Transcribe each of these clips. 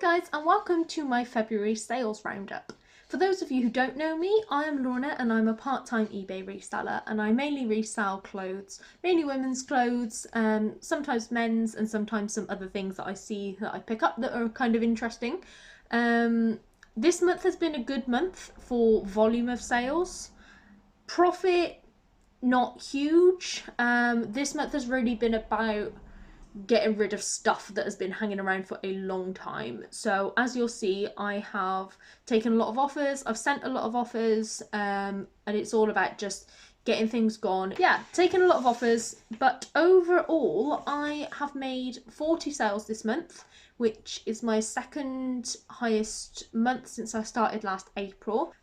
Hi guys, and welcome to my February sales roundup. For those of you who don't know me, I am Lorna and I'm a part-time eBay reseller, and I mainly resell clothes, mainly women's clothes, sometimes men's, and sometimes some other things that I see that I pick up that are kind of interesting. This month has been a good month for volume of sales. Profit, not huge. This month has really been about getting rid of stuff that has been hanging around for a long time. So as you'll see, I have taken a lot of offers, I've sent a lot of offers, and it's all about just getting things gone. Yeah, taken a lot of offers, but overall I have made 40 sales this month, which is my second highest month since I started last April.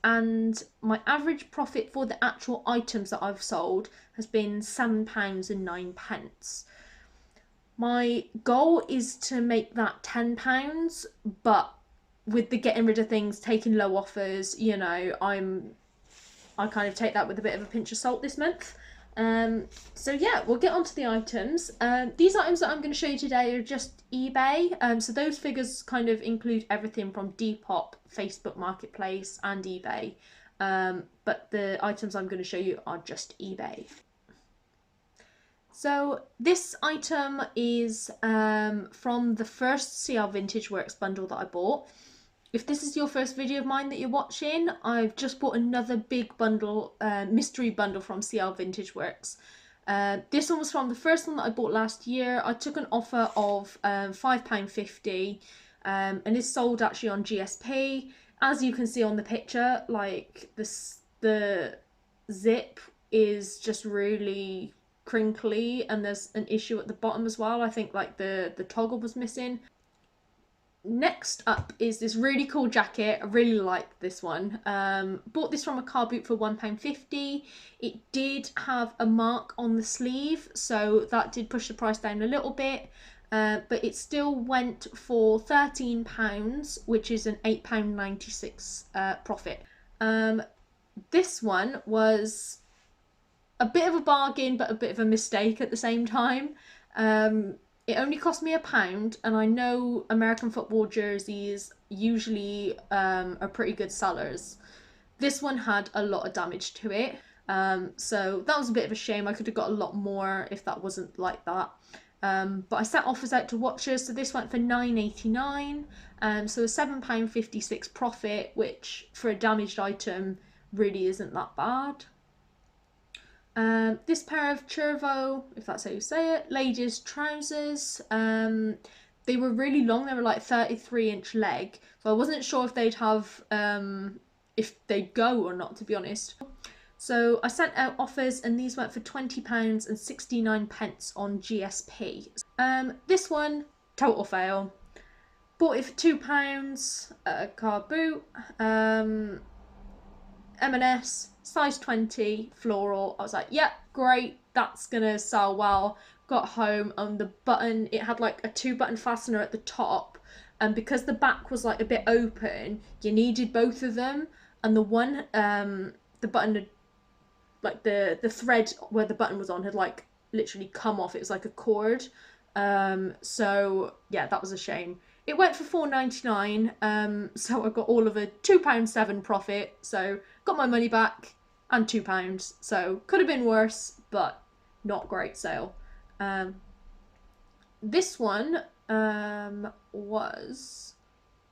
And my average profit for the actual items that I've sold has been £7.09. My goal is to make that £10, but with the getting rid of things, taking low offers, you know, I kind of take that with a bit of a pinch of salt this month. So yeah, we'll get onto the items. These items that I'm going to show you today are just eBay. So those figures kind of include everything from Depop, Facebook Marketplace, and eBay. But the items I'm going to show you are just eBay. So this item is from the first CL Vintage Works bundle that I bought. If this is your first video of mine that you're watching, I've just bought another big bundle, mystery bundle from CL Vintage Works. This one was from the first one that I bought last year. I took an offer of £5.50 and it's sold actually on GSP. As you can see on the picture, like the zip is just really crinkly, and there's an issue at the bottom as well. I think like the toggle was missing. Next up is this really cool jacket. I really like this one. Bought this from a car boot for £1.50. It did have a mark on the sleeve, so that did push the price down a little bit, but it still went for £13, which is an £8.96 profit. This one was a bit of a bargain, but a bit of a mistake at the same time. It only cost me £1, and I know American football jerseys usually are pretty good sellers. This one had a lot of damage to it, so that was a bit of a shame. I could have got a lot more if that wasn't like that. But I sent offers out to watchers, so this went for £9.89, so a £7.56 profit, which for a damaged item really isn't that bad. This pair of Churvo, if that's how you say it, ladies trousers, they were really long. They were like 33-inch leg, so I wasn't sure if they'd have, if they'd go or not, to be honest. So I sent out offers, and these went for £20.69 on GSP. This one, total fail. Bought it for £2, car boot, M&S, size 20, floral. I was like, yep, great, that's gonna sell well. Got home, and the button, it had like a 2-button fastener at the top, and because the back was like a bit open, you needed both of them, and the one, the button had, like the thread where the button was on had like literally come off. It was like a cord. So yeah, that was a shame. It went for £4.99, so I got all of a £2.07 profit, so got my money back and £2, so could have been worse, but not great sale. This one was,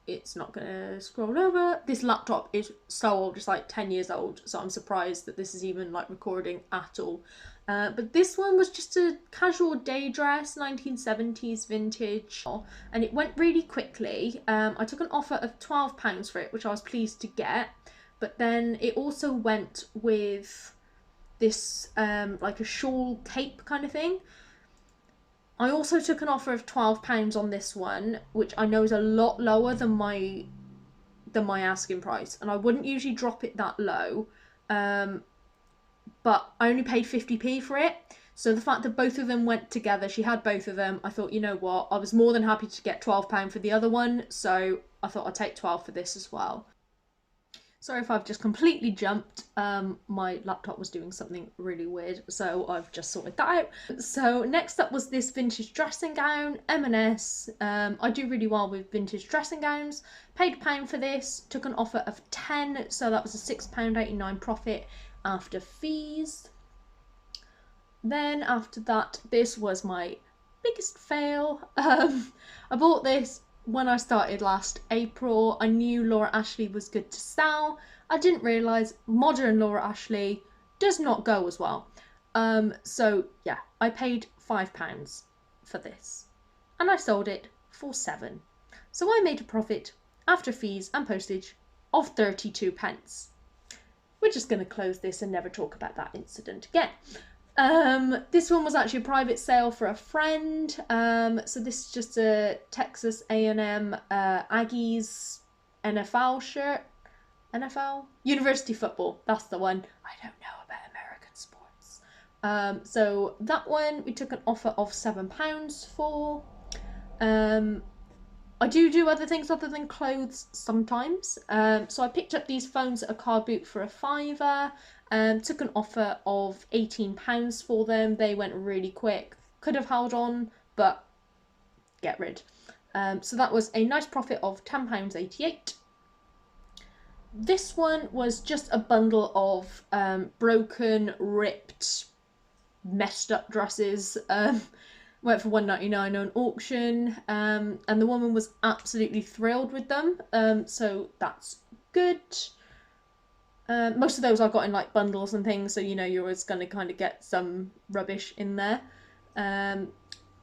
it's not gonna scroll over. This laptop is so old, it's like 10 years old, so I'm surprised that this is even like recording at all. But this one was just a casual day dress, 1970s vintage, and it went really quickly. I took an offer of £12 for it, which I was pleased to get, but then it also went with this like a shawl cape kind of thing. I also took an offer of £12 on this one, which I know is a lot lower than my asking price, and I wouldn't usually drop it that low, but I only paid 50p for it. So the fact that both of them went together, she had both of them, I thought, you know what, I was more than happy to get £12 for the other one, so I thought I'd take 12 for this as well. Sorry if I've just completely jumped. My laptop was doing something really weird, so I've just sorted that out. So next up was this vintage dressing gown, M&S. I do really well with vintage dressing gowns. Paid £1 for this, took an offer of 10, so that was a £6.89 profit after fees. Then after that, this was my biggest fail. I bought this when I started last April. I knew Laura Ashley was good to sell. I didn't realise modern Laura Ashley does not go as well. So yeah, I paid £5 for this and I sold it for 7. So I made a profit after fees and postage of 32p. We're just going to close this and never talk about that incident again. This one was actually a private sale for a friend. So this is just a Texas A&M Aggies NFL shirt. NFL? University football. That's the one. I don't know about American sports. So that one we took an offer of £7 for. I do other things other than clothes sometimes. So I picked up these phones at a car boot for a £5. Took an offer of £18 for them. They went really quick. Could have held on, but get rid. So that was a nice profit of £10.88. This one was just a bundle of broken, ripped, messed up dresses. Went for £1.99 on auction, and the woman was absolutely thrilled with them. So that's good. Most of those I got in like bundles and things, so you know you're always going to kind of get some rubbish in there.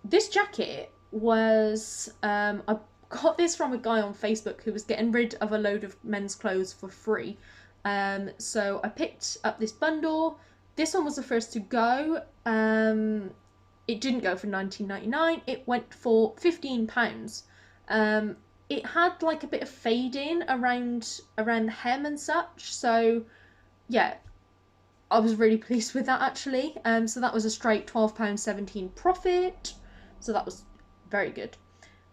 This jacket was, I got this from a guy on Facebook who was getting rid of a load of men's clothes for free. So I picked up this bundle. This one was the first to go. It didn't go for £19.99. It went for £15. It had like a bit of fading around the hem and such, so yeah, I was really pleased with that actually. So that was a straight £12.17 profit, so that was very good.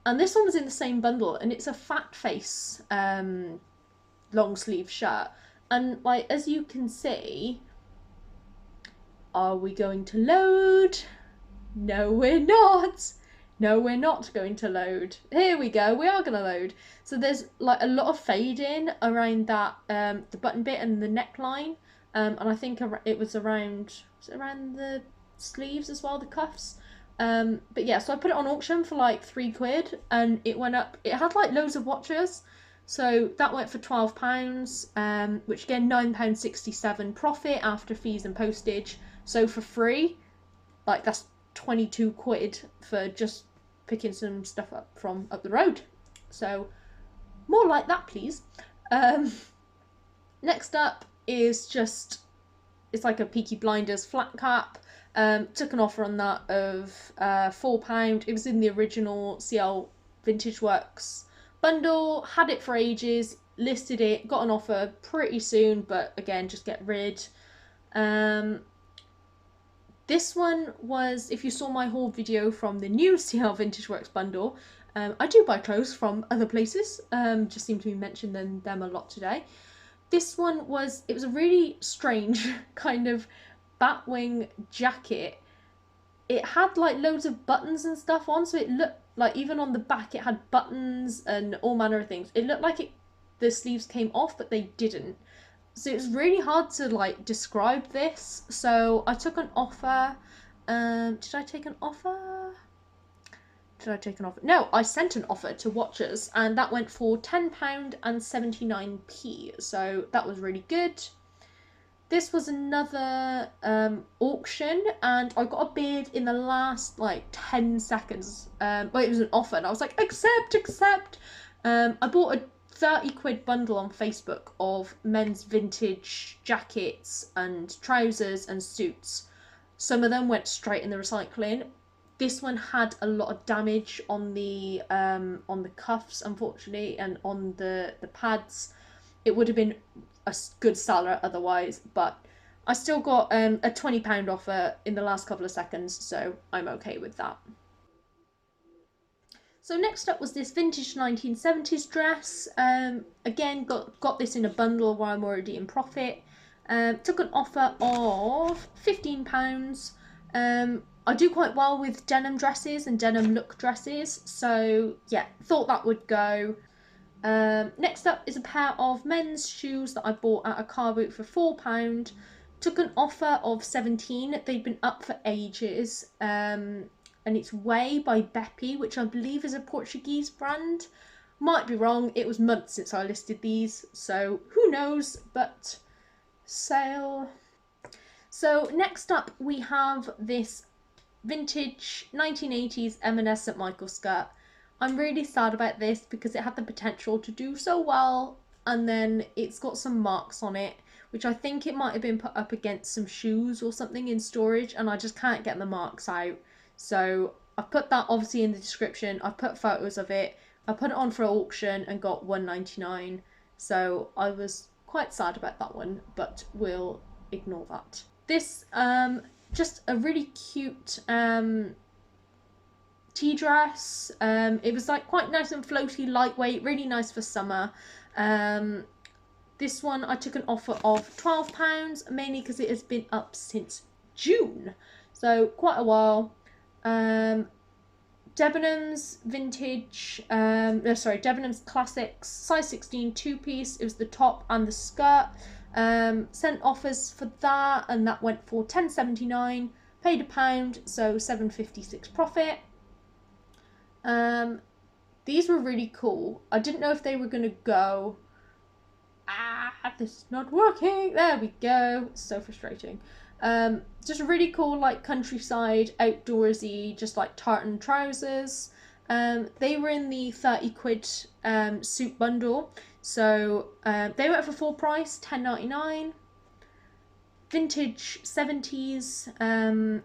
And this one was in the same bundle, and it's a fat face long sleeve shirt, and like as you can see, are we going to load? No, we're not. No, we're not going to load. Here we go. We are going to load. So there's like a lot of fading around that, the button bit and the neckline. And I think it was around the sleeves as well, the cuffs. But yeah, so I put it on auction for like £3 and it went up. It had like loads of watchers. So that went for £12, which again, £9.67 profit after fees and postage. So for free, like that's £22 for just picking some stuff up from up the road. So more like that, please. Next up is just, it's like a Peaky Blinders flat cap. Took an offer on that of £4. It was in the original CL Vintage Works bundle. Had it for ages, listed it, got an offer pretty soon, but again, just get rid. This one was, if you saw my haul video from the new CL Vintage Works bundle, I do buy clothes from other places, just seem to be mentioning them a lot today. This one was, it was a really strange kind of batwing jacket. It had like loads of buttons and stuff on, so it looked like even on the back it had buttons and all manner of things. It looked like the sleeves came off, but they didn't. So it's really hard to like describe this. So I took an offer. Did I take an offer? No, I sent an offer to Watchers, and that went for £10.79. So that was really good. This was another auction, and I got a bid in the last like 10 seconds. Well, it was an offer, and I was like, accept. I bought a £30 bundle on Facebook of men's vintage jackets and trousers and suits. Some of them went straight in the recycling. This one had a lot of damage on the cuffs, unfortunately, and on the pads. It would have been a good seller otherwise, but I still got a £20 offer in the last couple of seconds, so I'm okay with that. So next up was this vintage 1970s dress. Again, got this in a bundle while I'm already in profit. Took an offer of £15. I do quite well with denim dresses and denim look dresses, so yeah, thought that would go. Next up is a pair of men's shoes that I bought at a car boot for £4. Took an offer of 17. They'd been up for ages. And it's Way by Beppy, which I believe is a Portuguese brand. Might be wrong. It was months since I listed these, so who knows, but sale. So next up we have this vintage 1980s M&S St Michael skirt. I'm really sad about this because it had the potential to do so well, and then it's got some marks on it, which I think it might have been put up against some shoes or something in storage, and I just can't get the marks out. So I've put that obviously in the description. I've put photos of it. I put it on for auction and got £1.99. So I was quite sad about that one, but we'll ignore that. This just a really cute tea dress. It was like quite nice and floaty, lightweight, really nice for summer. This one I took an offer of £12, mainly because it has been up since June, so quite a while. Debenhams vintage, Debenhams classics, size 16 two-piece. It was the top and the skirt. Sent offers for that, and that went for £10.79. Paid £1, so £7.56 profit. These were really cool. I didn't know if they were gonna go. This is not working. There we go. It's so frustrating. Just really cool, like countryside, outdoorsy, just like tartan trousers. They were in the 30 quid suit bundle, so they went for full price, £10.99. Vintage 70s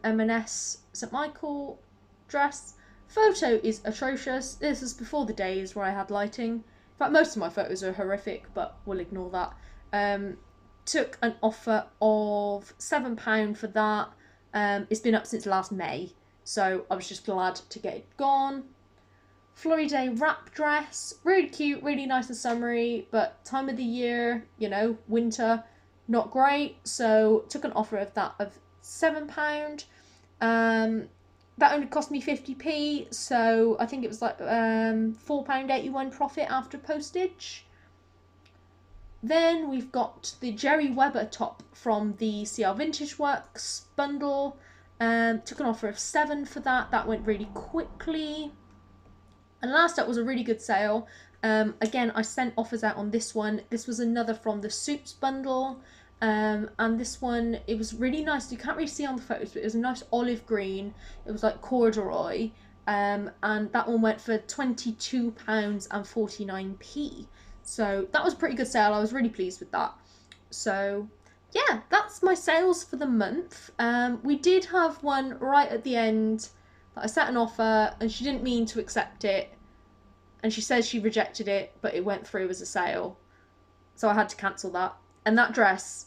M&S St Michael dress. Photo is atrocious. This is before the days where I had lighting. In fact, most of my photos are horrific, but we'll ignore that. Took an offer of £7 for that. It's been up since last May, so I was just glad to get it gone. Floride wrap dress, really cute, really nice and summery, but time of the year, you know, winter, not great. So took an offer of that of £7. That only cost me 50p, so I think it was like £4.81 profit after postage. Then we've got the Jerry Weber top from the CL Vintage Works bundle. Took an offer of £7 for that. That went really quickly. And last up was a really good sale. Again, I sent offers out on this one. This was another from the Suits bundle. And this one, it was really nice. You can't really see on the photos, but it was a nice olive green. It was like corduroy. And that one went for £22.49. So that was a pretty good sale. I was really pleased with that. So yeah, that's my sales for the month. We did have one right at the end that I set an offer and she didn't mean to accept it. And she says she rejected it, but it went through as a sale. So I had to cancel that. And that dress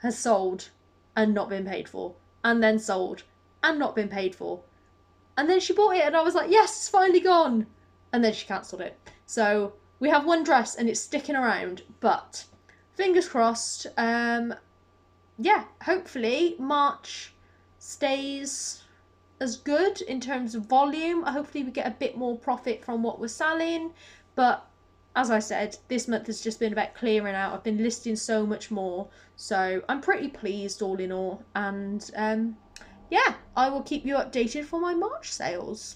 has sold and not been paid for. And then sold and not been paid for. And then she bought it and I was like, yes, it's finally gone. And then she cancelled it. So we have one dress and it's sticking around, but fingers crossed. Yeah, hopefully March stays as good in terms of volume. Hopefully we get a bit more profit from what we're selling. But as I said, this month has just been about clearing out. I've been listing so much more. So I'm pretty pleased all in all. And yeah, I will keep you updated for my March sales.